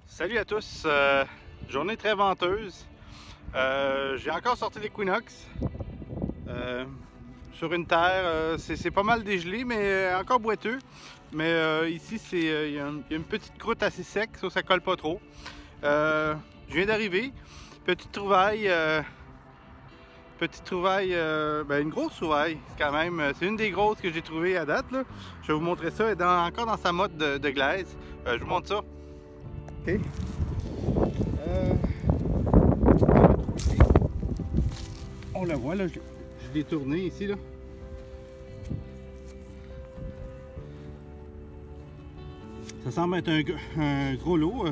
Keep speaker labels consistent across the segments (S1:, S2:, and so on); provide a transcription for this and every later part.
S1: Salut à tous, journée très venteuse. J'ai encore sorti l'Equinox sur une terre. C'est pas mal dégelé, mais encore boiteux. Mais ici, il y a une petite croûte assez sec, ça colle pas trop. Je viens d'arriver, petite trouvaille. Ben, une grosse trouvaille quand même. C'est une des grosses que j'ai trouvées à date. Là. Je vais vous montrer ça. Elle est encore dans sa mode de glaise. Je vous montre ça. OK. On la voit là, je l'ai tourné ici là. Ça semble être un gros lot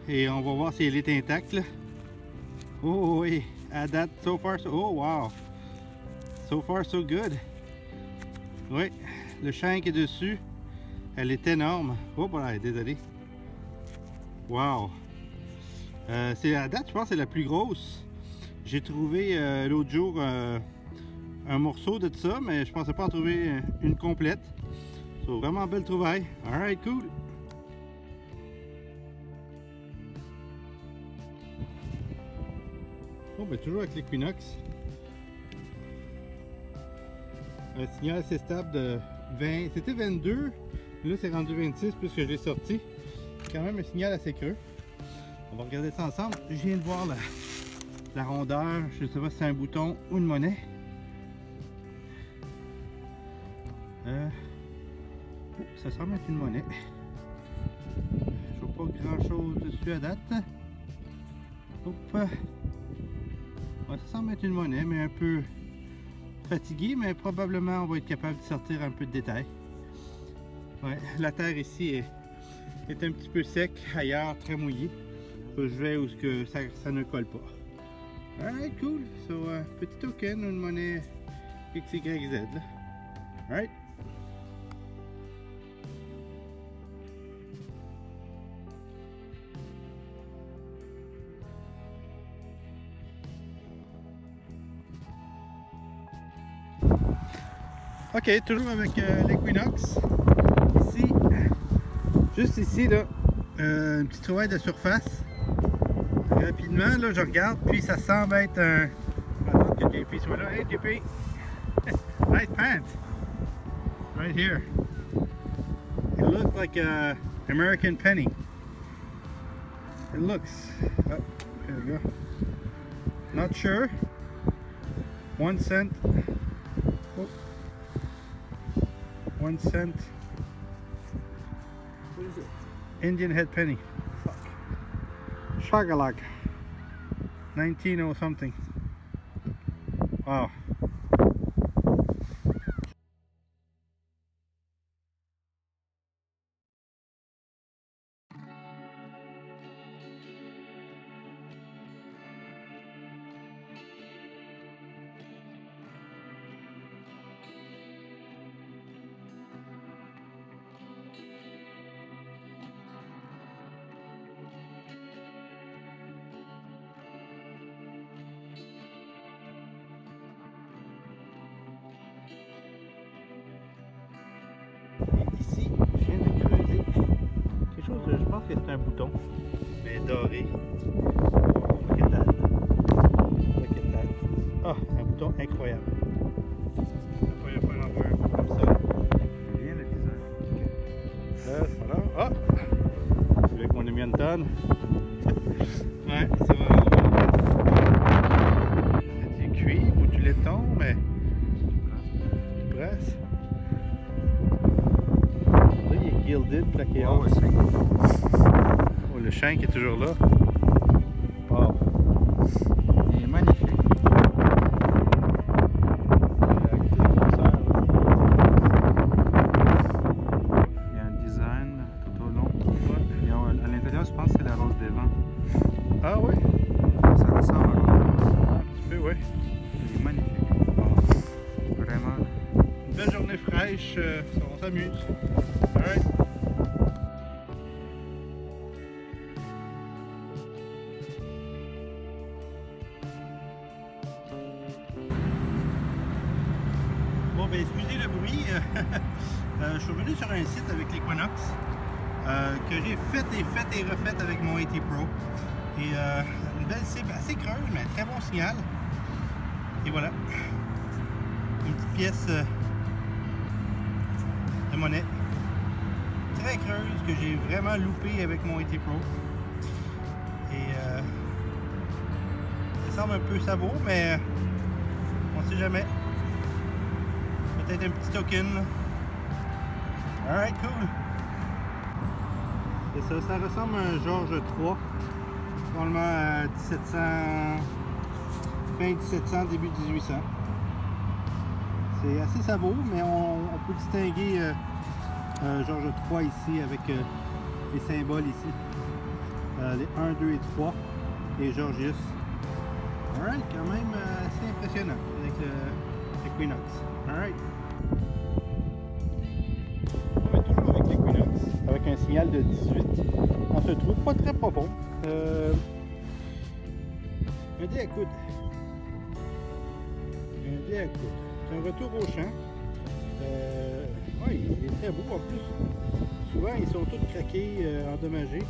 S1: et on va voir si elle est intacte là. Oh oui, à date, so far, oh wow, so far so good. Oui, le shank est dessus, elle est énorme. Oh voilà, désolé. Wow, c'est à date, je pense, c'est la plus grosse. J'ai trouvé l'autre jour un morceau de ça, mais je pensais pas en trouver une complète. C'est vraiment belle trouvaille. Alright, cool. Bon, ben toujours avec l'Equinox. Un signal assez stable de 20. C'était 22. Là, c'est rendu 26 puisque je l'ai sorti. Quand même un signal assez creux. On va regarder ça ensemble. Je viens de voir la rondeur. Je ne sais pas si c'est un bouton ou une monnaie. Oh, ça semble être une monnaie. Je vois pas grand chose dessus à date. Hop. Ouais, ça semble être une monnaie, mais un peu fatigué, mais probablement on va être capable de sortir un peu de détails. Ouais, la terre ici est un petit peu sec, ailleurs très mouillé. Je vais où que ça ne colle pas. Alright, cool. So, petit token ou une monnaie XYZ. Là. Alright. Ok, toujours avec l'Equinox. Ici, juste ici, là, une petite trouvaille de surface. Rapidement, là, je regarde, puis ça semble être un... Attends que JP soit là. Hey JP! Nice pants! Right here. It looks like a American penny. It looks... Oh, there we go. Not sure. 1 cent. Oh. 1 cent. What is it? Indian head penny. Fuck. Shagalak. 19 or something. Wow. Et ici, je viens de creuser quelque chose, je pense que c'est un bouton, mais doré. Ah, un bouton incroyable. Il n'y a pas d'en voir un peu comme ça. Bien le design. Voilà. Ah! Avec mon ami Anton. Ouais, ça va. C'est du cuivre ou du laiton, mais tu presses. Là, il est gilded, plaqué en. Oh, le shank est toujours là. Wow. Il est magnifique.
S2: Il y a un design tout au long. Ouais. Et à l'intérieur, je pense que c'est la rose des vents.
S1: Ah oui?
S2: Ça ressemble à la rose des vents.
S1: Un petit peu, oui.
S2: Il est magnifique. Vraiment.
S1: Une belle journée fraîche, on s'amuse. Alright. Bon, ben excusez le bruit. Je suis revenu sur un site avec l'Equinox que j'ai fait et refait avec mon AT Pro. Et une belle cible assez creuse, mais un très bon signal. Et voilà. Une petite pièce de monnaie très creuse que j'ai vraiment loupé avec mon AT Pro. Et ça semble un peu sabot, mais on ne sait jamais. Peut-être un petit token. Alright, cool. Et ça ressemble à un George 3. Probablement à 1700, fin 1700, début 1800. C'est assez sabot, mais on peut distinguer George 3 ici avec les symboles ici. Les 1, 2 et 3 et Georgius. Alright, quand même assez impressionnant avec l'Equinox. Alright. On est toujours avec l'Equinox, avec un signal de 18. On se trouve pas très profond. Un dé à coude. Un dé à coude. C'est un retour au champ. Ouais, il est très beau en plus. Souvent, ils sont tous craqués, endommagés.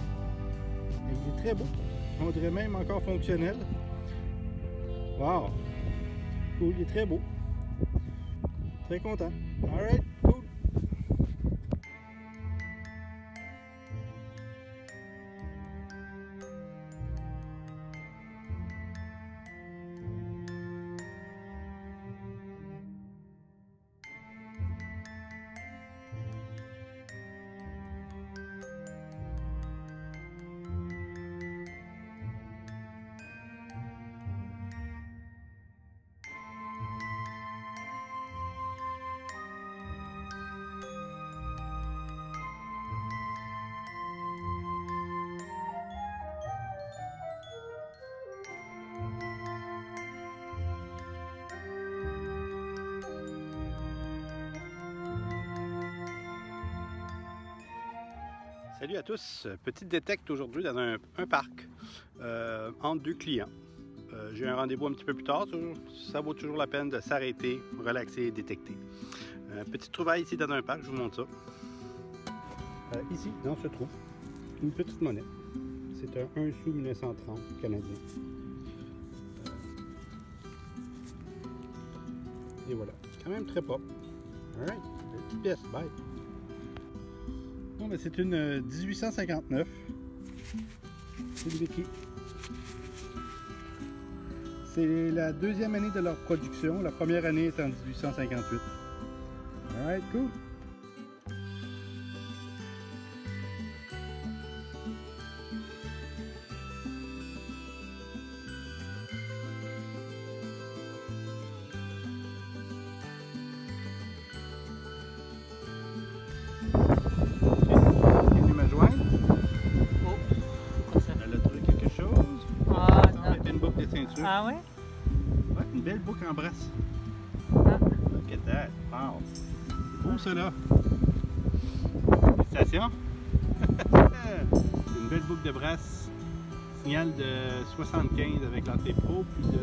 S1: Mais il est très beau. On dirait même encore fonctionnel. Wow! Cool, il est très beau. Très content. Alright, cool. Salut à tous, petite détecte aujourd'hui dans un parc entre deux clients. J'ai un rendez-vous un petit peu plus tard, ça vaut toujours la peine de s'arrêter, relaxer et détecter. Petite trouvaille ici dans un parc, je vous montre ça. Ici, dans ce trou, une petite monnaie. C'est un 1 sou 1930 canadien. Et voilà, quand même très propre. Alright, petite pièce, bye! Bon, ben c'est une 1859. C'est du Vicky. C'est la deuxième année de leur production. La première année est en 1858. Alright, cool.
S3: Ah ouais?
S1: Ouais, une belle boucle en brasse.
S3: Ah.
S1: Look at that. Wow. C'est beau ça là. Félicitations. C'est une belle boucle de brasse. Signal de 75 avec l'AT Pro. Puis de.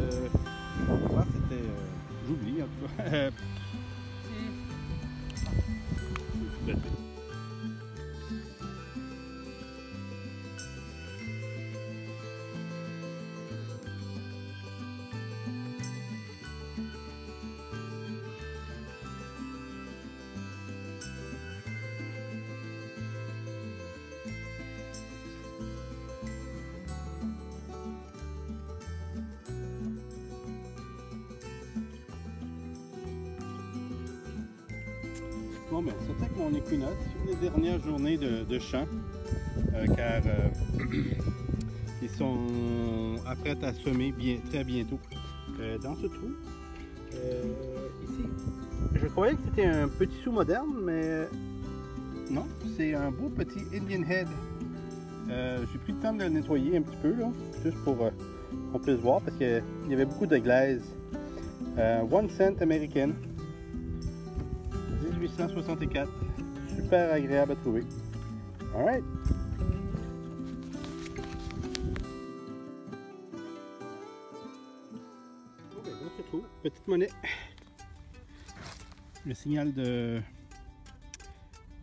S1: Je crois que c'était. J'oublie en tout cas. Bon ben, c'était avec mon Equinox, une des dernières journées de chant, car ils sont apprêts à semer très bientôt. Dans ce trou, ici, je croyais que c'était un petit sou moderne, mais non, c'est un beau petit Indian Head. J'ai pris le temps de le nettoyer un petit peu, là, juste pour qu'on puisse voir, parce qu'il y avait beaucoup de glaise. 1 cent américaine. 1864. Super agréable à trouver. Alright. Ok, donc c'est tout. Petite monnaie. Le signal de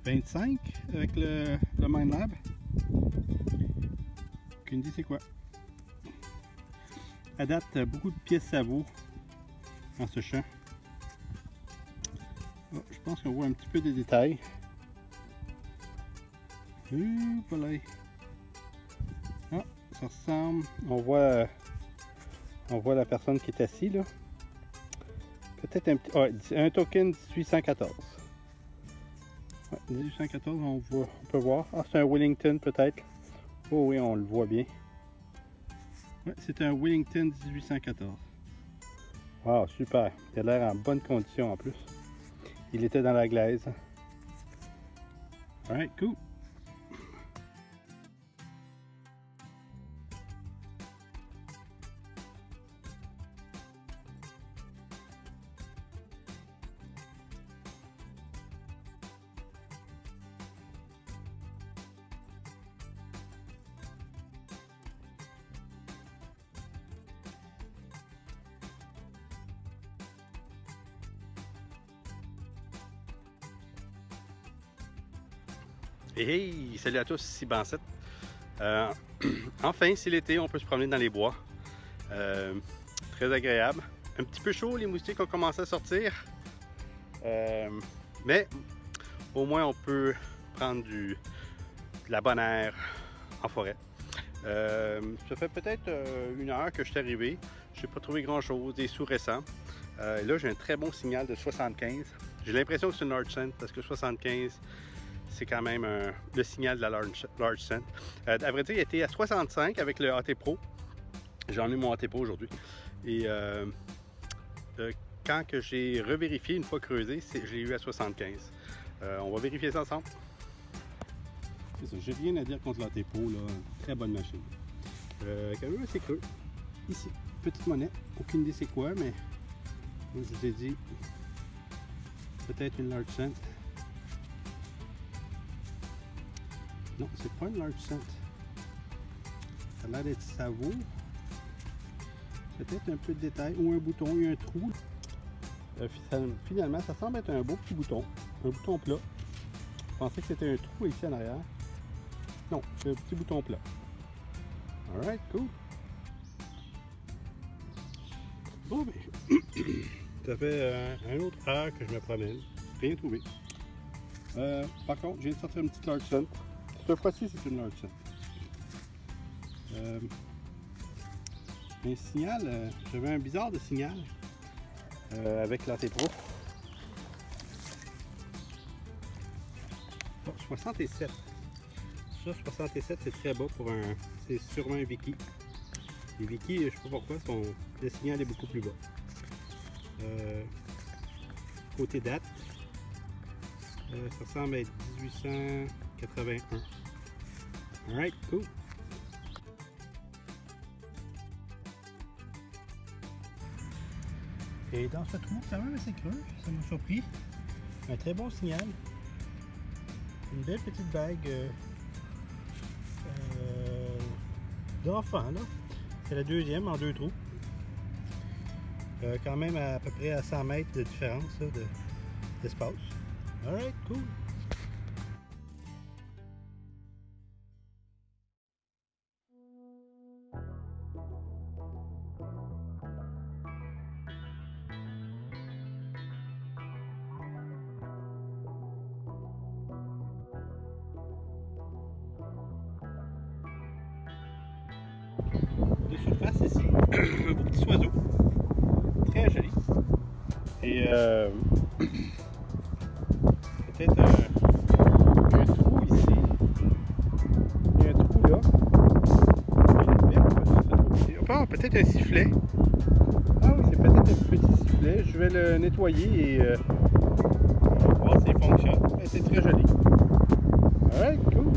S1: 25 avec le Minelab. Aucune idée c'est quoi. À date, beaucoup de pièces savour dans ce champ. Oh, je pense qu'on voit un petit peu des détails. Voilà. Ah, ça ressemble. On voit la personne qui est assise là. Peut-être un petit. Un token 1814. Ouais, 1814, on peut voir. Ah, c'est un Wellington peut-être. Oh oui, on le voit bien. Ouais, c'est un Wellington 1814. Wow, super. Il a l'air en bonne condition en plus. Il était dans la glaise. Alright, cool. Hey, salut à tous, ici Bansette. Enfin, c'est l'été, on peut se promener dans les bois. Très agréable. Un petit peu chaud, les moustiques ont commencé à sortir. Mais au moins, on peut prendre de la bonne air en forêt. Ça fait peut-être 1 heure que je suis arrivé. Je n'ai pas trouvé grand-chose, des sous récents. Là, j'ai un très bon signal de 75. J'ai l'impression que c'est une large scent parce que 75, c'est quand même le signal de la large scent. À vrai dire, il était à 65 avec le AT Pro. J'en ai mon AT Pro aujourd'hui. Et quand que j'ai revérifié une fois creusé, je l'ai eu à 75. On va vérifier ça ensemble. C'est ça, j'ai rien à dire contre l'AT Pro, là. Très bonne machine. Quand même assez creux. Ici, petite monnaie. Aucune idée c'est quoi, mais comme je vous ai dit, peut-être une large scent. Non, c'est pas une large scent. Ça a l'air d'être savour. Peut-être un peu de détail ou un bouton, il y a un trou. Finalement, ça semble être un beau petit bouton. Un bouton plat. Je pensais que c'était un trou ici en arrière. Non, c'est un petit bouton plat. Alright, cool. Bon, ben, ça fait un autre heure que je me promène. Rien trouvé. Par contre, je viens de sortir une petite large scent. Cette fois-ci, c'est une large scent. Un signal, j'avais un bizarre de signal avec l'AT Pro. Oh, 67. Ça, 67, c'est très bas pour un. C'est sûrement un Vicky. Les Vicky, je ne sais pas pourquoi, le signal est beaucoup plus bas. Côté date, ça semble être 1881. Alright, cool. Et dans ce trou, quand même assez creux, ça m'a surpris. Un très bon signal. Une belle petite bague d'enfant, là. C'est la deuxième en 2 trous. Quand même à peu près à 100 mètres de différence d'espace. Alright, cool. De surface ici, un beau petit oiseau, très joli. Et peut-être un trou ici, il y a un trou là, peut-être un sifflet. Ah oui, c'est peut-être un petit sifflet. Je vais le nettoyer et voir s'il fonctionne. C'est très joli. Alright, cool.